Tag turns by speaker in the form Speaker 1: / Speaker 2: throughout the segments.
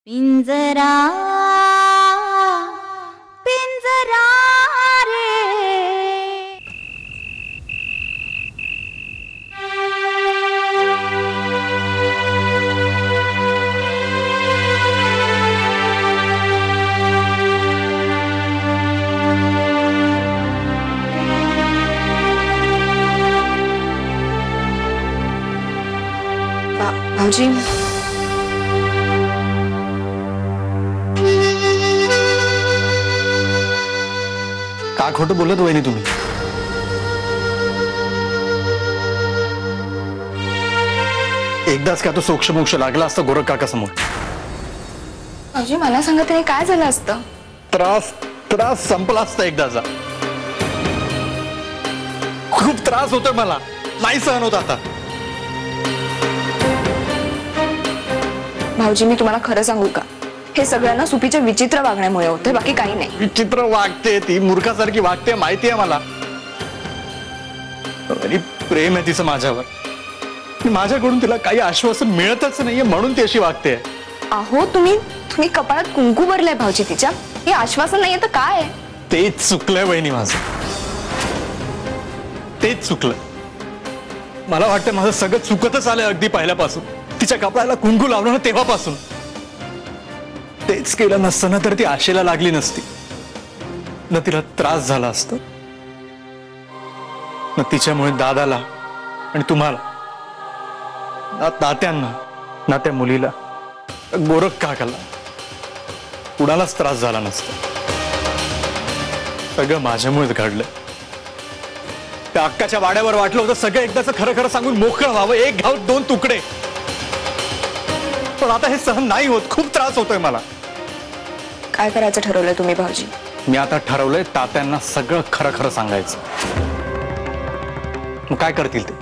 Speaker 1: पिंजरा पिंजरा रे
Speaker 2: भाऊजी
Speaker 3: का खोटं बोलत वहिनी तुम्ही? एकदाच का तो सोक्ष मोक्ष लागला असता गोरख काका समोर.
Speaker 2: भाऊजी मला सांगा तरी काय झालं असतं?
Speaker 3: त्रास त्रास संपला असता एकदाचा. खूप त्रास होतोय मला, नाही सहन होत आता.
Speaker 2: भाऊजी मी तुम्हाला खरं सांगू का, हे सगळ्यांना सुपीच्या विचित्र वागण्यामुळे होते, बाकी काही नाही.
Speaker 3: विचित्र वागते ती, मूर्खासारखी वागते, माहिती आहे मला. आणि प्रेम आहे तिचं माझ्यावर. माझ्याकडून तिला काही आश्वासन मिळतच नाहीये म्हणून ती अशी वागते.
Speaker 2: अहो तुम्ही कपाळात कुंकू भरलंय भाऊजी तिच्या, हे आश्वासन नाहीये तर काय?
Speaker 3: तेच चुकलंय वहिनी माझं, तेच चुकलं. मला वाटतं माझं सगळं चुकतच आलंय अगदी पहिल्यापासून. तिच्या कपाळाला कुंकू लावलं तेव्हापासून. तेच केलं नसतं ना तर ती आशेला लागली नसती, न तिला त्रास झाला असता, न तिच्यामुळे दादाला आणि तुम्हाला, ना तात्यांना, ना त्या मुलीला, गोरख काकाला कुणालाच त्रास झाला नसता. सगळं माझ्यामुळेच घडलं. त्या अक्काच्या वाड्यावर वाटलं होतं सगळं एकदाच खरं खरं सांगून मोकळं व्हावं, एक घाव दोन तुकडे. पण आता हे सहन नाही होत, खूप त्रास होतोय मला.
Speaker 2: काय करायचं ठरवलंय तुम्ही भाऊजी?
Speaker 3: मी आता ठरवलंय तात्यांना सगळं खरं खरं सांगायचं. मग काय करतील ते?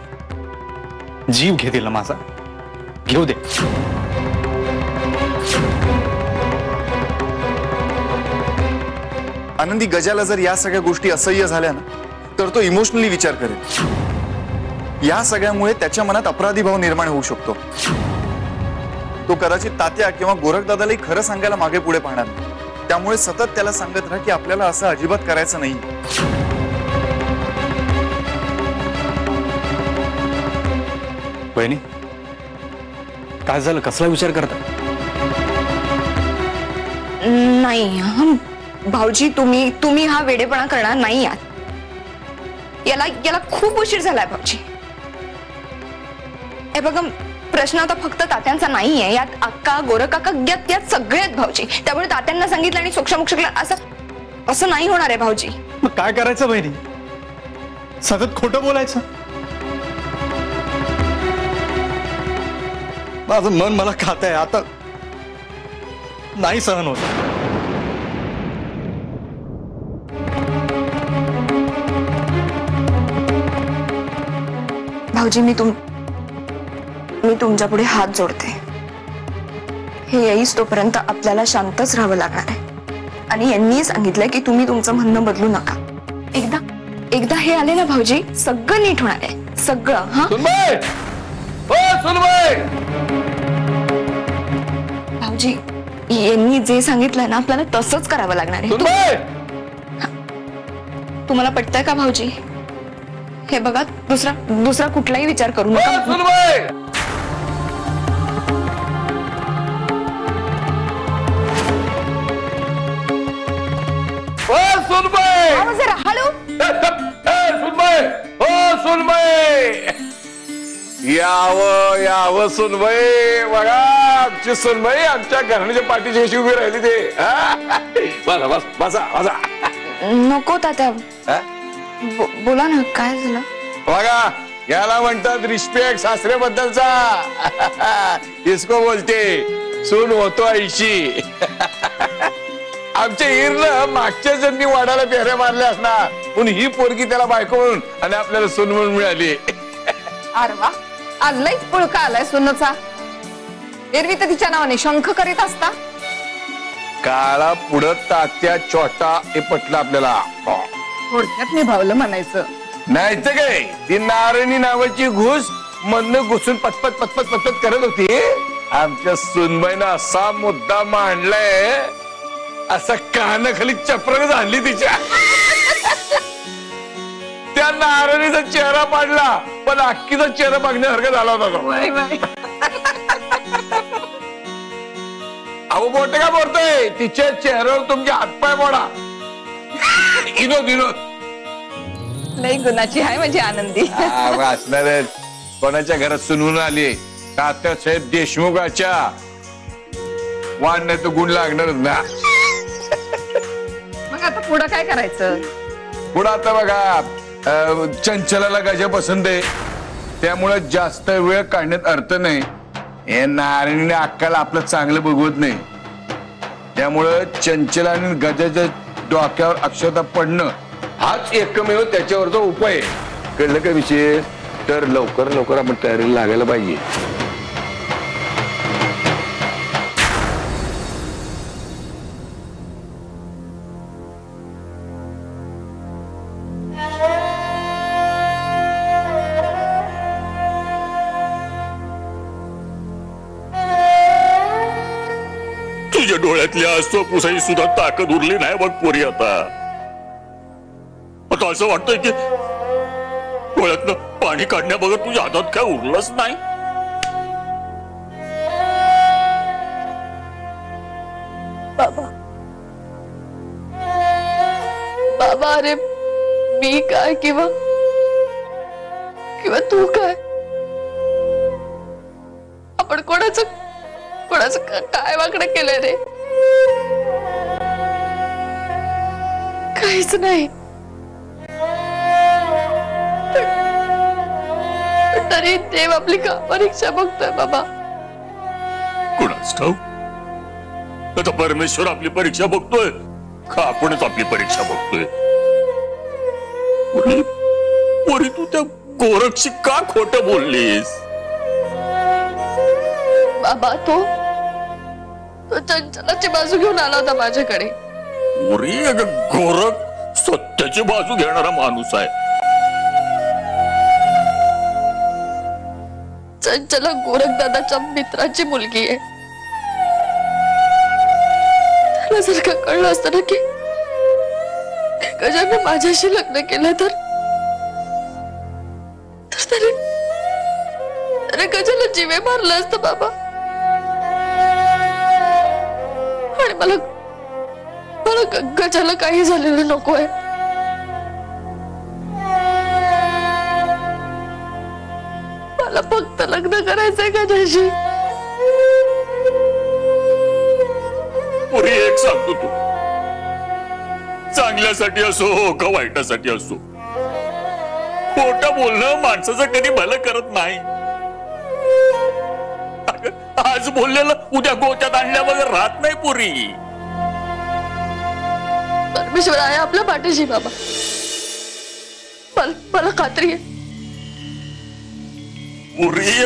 Speaker 3: जीव घेतील ना माझा? घेऊ दे.
Speaker 4: आनंदी गजाला जर या सगळ्या गोष्टी असह्य झाल्या ना तर तो इमोशनली विचार करेल. या सगळ्यामुळे त्याच्या मनात अपराधी भाव निर्माण होऊ शकतो. तो कदाचित तात्या किंवा गोरखदादालाही खरं सांगायला मागे पुढे पाहणार नाही. त्यामुळे सतत त्याला सांगत राहा की आपल्याला असं अजिबात करायचं नाही.
Speaker 3: बहिणी काय झालं, कसला विचार करता?
Speaker 2: नाही भाऊजी, तुम्ही हा वेडेपणा करणार नाही आहात. याला खूप उशीर झालाय भाऊजी. हे बघा, प्रश्न आता फक्त तात्यांचा नाहीये, यात अक्का गोरख काका यात सगळे आहेत भाऊजी. त्यामुळे तात्यांना सांगितलं आणि सोक्षमोक्ष असं नाही होणार आहे भाऊजी.
Speaker 3: मग काय करायचं बहिणी? सतत खोटं बोलायचं? माझं मन मला खातंय आता, नाही सहन होत.
Speaker 2: भाऊजी मी तुमच्या पुढे हात जोडते. हे येईस तोपर्यंत आपल्याला शांतच राहावं लागणार आहे. आणि यांनी सांगितलंय की तुम्ही तुमचं म्हणणं बदलू नका. एकदा हे आले ना भाऊजी, सगळं नीट होणार आहे, सगळं. हा भाऊजी, यांनी जे सांगितलंय ना आपल्याला तसंच करावं लागणार आहे. तुम्हाला पटतंय का भाऊजी? हे बघा, दुसरा कुठलाही विचार करू नका. जरा हळू.
Speaker 5: यावं सुनबाई. बघा आमची सुनबाई आमच्या घराण्याच्या पाठीशी अशी उभी राहिली. ते बस बसा.
Speaker 2: नको तात्या, बोला ना, काय झालं?
Speaker 5: बघा याला म्हणतात रिस्पेक्ट सासऱ्याबद्दलचा. इसको बोलते सून होतो आईशी. आमच्या हिरनं मागच्या जन्मी वाड्याला फेऱ्या मारल्या असणार, पण ही पोरगी त्याला बायको म्हणून आणि आपल्याला सून म्हणून मिळाली.
Speaker 6: अरे वा, आज लईच पुळका आलाय सुनचा. एरवी तर तिच्या नावाने शंख करीत असता.
Speaker 5: काळा पुढं तात्या छोटा हे पटलं आपल्याला.
Speaker 6: थोडक्यात निभावलं म्हणायचं.
Speaker 5: नाही तर काय, ती नारणी नावाची घुस मधनं घुसून पटपट करत होती आमच्या सुनबाईनं असा मुद्दा मांडलाय, असा कानाखाली चप्रक आणली तिच्या. त्या नारळीचा चेहरा पाडला, पण अक्कीचा चेहरा बघण्यासारखा झाला होता तो. अहो मोठे का बोलतोय, तिच्या चेहऱ्यावर तुमचे हातपाय मोडा. विनोद विनोद
Speaker 6: लई गुणाची आहे माझी आनंदी.
Speaker 5: असणार कोणाच्या घरात सुनून आली, तात्यासाहेब देशमुखाच्या. वाण नाही तर गुण लागणारच ना.
Speaker 6: मग आता पुढं काय करायचं?
Speaker 5: पुढं आता बघा, चंचलाला गजा पसंत आहे, त्यामुळे जास्त वेळ काढण्यात अर्थ नाही. हे नारायणीने अक्काला आपलं चांगलं बघवत नाही, त्यामुळं चंचला आणि गजाच्या डोक्यावर अक्षता पडणं हाच एकमेव त्याच्यावरचा उपाय आहे. कळलं का विषय? तर लवकर लवकर आपण तयारीला लागायला पाहिजे.
Speaker 7: तुझ्या डोळ्यातल्या आसू पुसाई सुद्धा ताकद उरली नाही बघ पोरी. आता असं वाटतंय की डोळ्यातनं पाणी काढण्याबरोबर तुझ्या हातात काय उरलंच नाही.
Speaker 2: बाबा बाबा, अरे मी काय किंवा तू काय, आपण कोणाचं काय वाकडं केलंय रे? काहीच नाही. तरी देव आपली का परीक्षा बघतोय बाबा?
Speaker 7: कुणाच ठाऊक, आता परमेश्वर आपली परीक्षा बघतोय का आपणच आपली परीक्षा बघतोय? पोरी तू त्या गोरखशी का खोटं बोललीस?
Speaker 2: बाबा तो चंचलाची बाजू घेऊन आला होता माझ्याकडे.
Speaker 7: पोरी, गोरख सत्याची बाजू घेणारा माणूस आहे.
Speaker 2: चंचला गोरख दादाच्या मित्राची मुलगी आहे. त्याला जर का कळलं असतं ना की गजाने माझ्याशी लग्न केलं तर त्याने गजाला जीवे मारलं असतं बाबा. आणि मला गजाला काही झालेलं नकोय. मला फक्त लग्न करायचंय गजाशी.
Speaker 7: पुरी एक सांगतो, तू चांगल्यासाठी असो का वाईटासाठी असो, खोटं बोलणं माणसाचं कधी भलं करत नाही. आज बोललेलं उद्या गोत्यात आणल्या वगैरे राहत नाही पुरी.
Speaker 2: परमेश्वर आहे आपल्या पाठीशी बाबा, मला खात्री आहे.
Speaker 7: पुरी,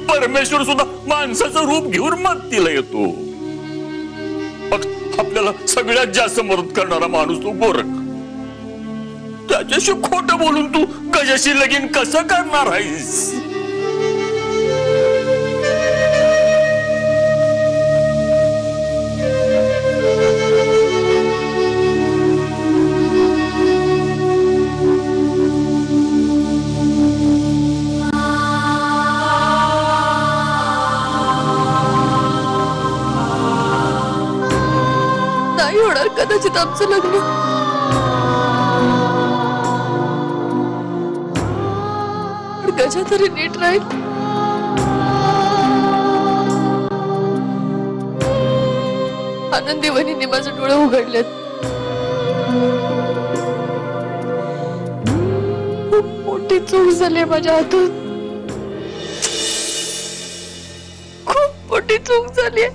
Speaker 7: परमेश्वर सुद्धा माणसाचं रूप घेऊन मदतीला येतो. आपल्याला सगळ्यात जास्त मदत करणारा माणूस तो गोरख. त्याच्याशी खोटं बोलून तू गजाशी लगीन कसं करणार आहेस?
Speaker 2: नाही होणार कदाचित आमचं लग्न. गजा तरी नीट राहील. आनंदी वहिनी माझे डोळे उघडलेत. खूप मोठी चूक झाली माझ्या हातून. खूप मोठी चूक झाली.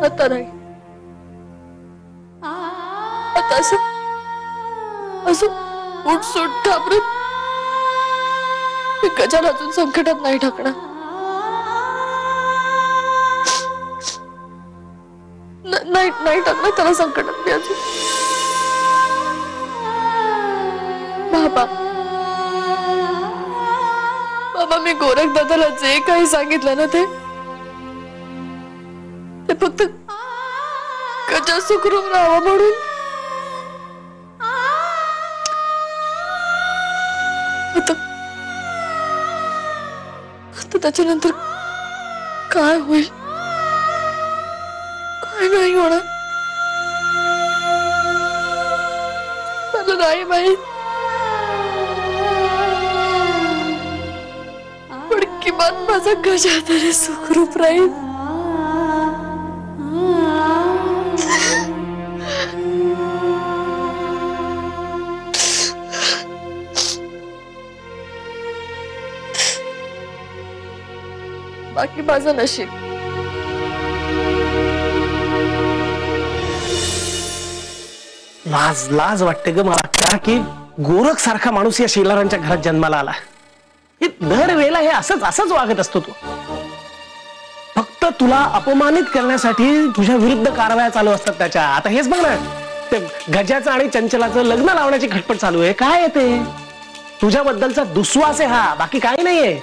Speaker 2: आता नाही. आता असं उठसूट घाबरून गजाला अजून संकटात नाही टाकणार. नाही टाकलं त्याला संकटात मी अजून. बाबा मी गोरख दादाला जे काही सांगितलं ना ते फक्त गजा सुखरूप राहावं म्हणून. आता त्याच्यानंतर काय होईल काय नाही होणार मला नाही माहित. पण किमान माझा गजा तरी सुखरूप राहील. बाकी माझं नशीब.
Speaker 8: लाज वाटते ग मला का की गोरख सारखा माणूस या शेलारांच्या घरात जन्माला आला. दर वेळेला हे असंच वागत असतो तू. फक्त तुला अपमानित करण्यासाठी तुझ्या विरुद्ध कारवाया चालू असतात त्याच्या. आता हेच बघ ना ते गजाचं आणि चंचलाचं लग्न लावण्याची खटपट चालू आहे. काय आहे ते तुझ्याबद्दलचा दुस्वास आहे हा, बाकी काही नाहीये.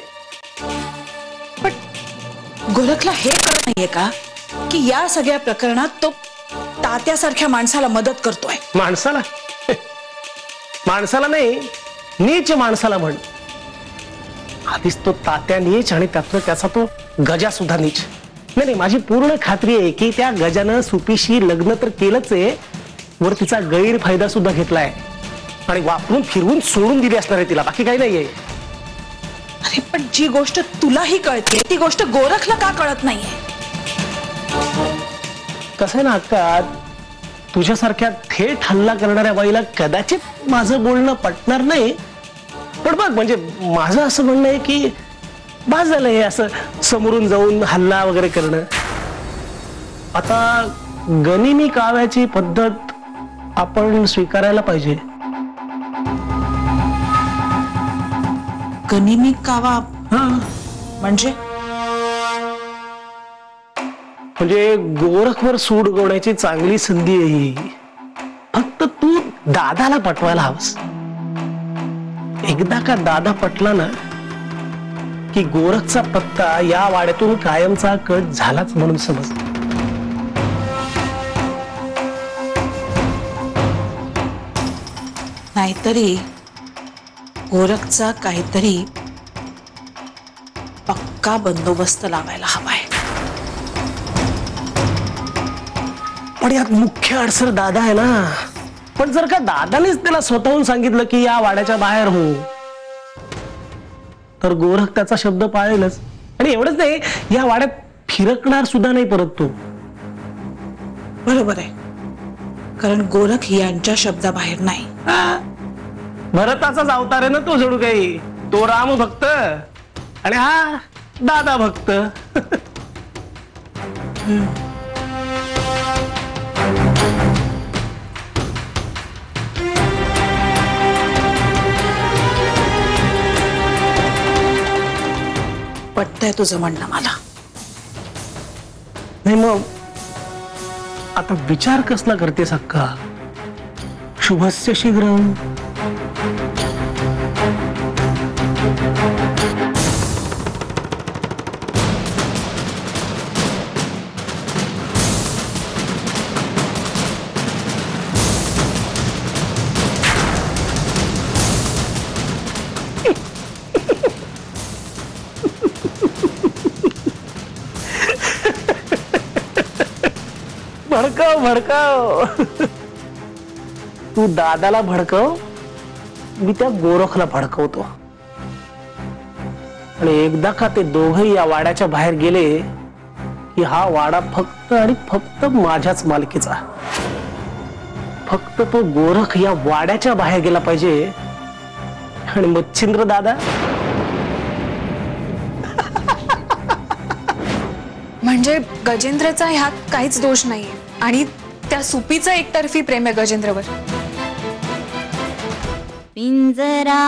Speaker 9: पण गोरखला हे कळत नाहीये का की या सगळ्या प्रकरणात तो तात्यासारख्या माणसाला मदत करतोय.
Speaker 8: माणसाला नाही नीच माणसाला म्हण. आधीच तो तात्या नीच आणि त्याचा तो गजा सुद्धा नीच. नाही माझी पूर्ण खात्री आहे की त्या गजानं सुपीशी लग्न तर केलंच आहे, वर तिचा गैरफायदा सुद्धा घेतलाय आणि वापरून फिरवून सोडून दिली असणार आहे तिला, बाकी काही नाहीये.
Speaker 9: अरे पण जी गोष्ट तुलाही कळते ती गोष्ट गोरखला का कळत नाहीये?
Speaker 8: कसं आहे ना अक्का, तुझ्यासारख्या थेट हल्ला करणाऱ्या बाईला कदाचित माझं बोलणं पटणार नाही. पण बघ म्हणजे माझं असं म्हणणं आहे की बास झालं हे असं समोरून जाऊन हल्ला वगैरे करणं. आता गनिमी काव्याची पद्धत आपण स्वीकारायला पाहिजे.
Speaker 9: गनिमी कावा म्हणजे
Speaker 8: गोरखवर सूड उगवण्याची चांगली संधी आहे ही. फक्त तू दादाला पटवायला हवंस. एकदा का दादा पटला ना की गोरखचा पत्ता या वाड्यातून कायमचा कट झालाच म्हणून समज.
Speaker 9: नाहीतरी गोरखचा काहीतरी पक्का बंदोबस्त लावायला हवाय.
Speaker 8: पण यात मुख्य अडसर दादा आहे ना. पण जर का दादानेच त्याला स्वतःहून सांगितलं की या वाड्याच्या बाहेर हो, तर गोरख त्याचा शब्द पाळेलच. आणि एवढंच नाही, या वाड्यात फिरकणार सुद्धा नाही परत तो.
Speaker 9: बरोबर आहे, कारण गोरख यांच्या शब्दाबाहेर नाही.
Speaker 8: भरताचाच अवतार आहे ना तो जणू काही. तो राम भक्त आणि हा दादा भक्त.
Speaker 9: पटतंय तुझं म्हणणं मला.
Speaker 8: नाही मग आता विचार कसला करतेस अक्का? शुभस्य शीघ्रम. भडकाव तू दादाला भडकव, मी त्या गोरखला भडकवतो. आणि एकदा का ते दोघही या वाड्याच्या बाहेर गेले की हा वाडा फक्त आणि फक्त माझ्याच मालकीचा. फक्त तो गोरख या वाड्याच्या बाहेर गेला पाहिजे आणि मच्छिंद्र दादा.
Speaker 2: म्हणजे गजेंद्रचा ह्यात काहीच दोष नाहीये आणि त्या सुपीचं एकतर्फी प्रेम आहे गजेंद्रवर.
Speaker 1: पिंजरा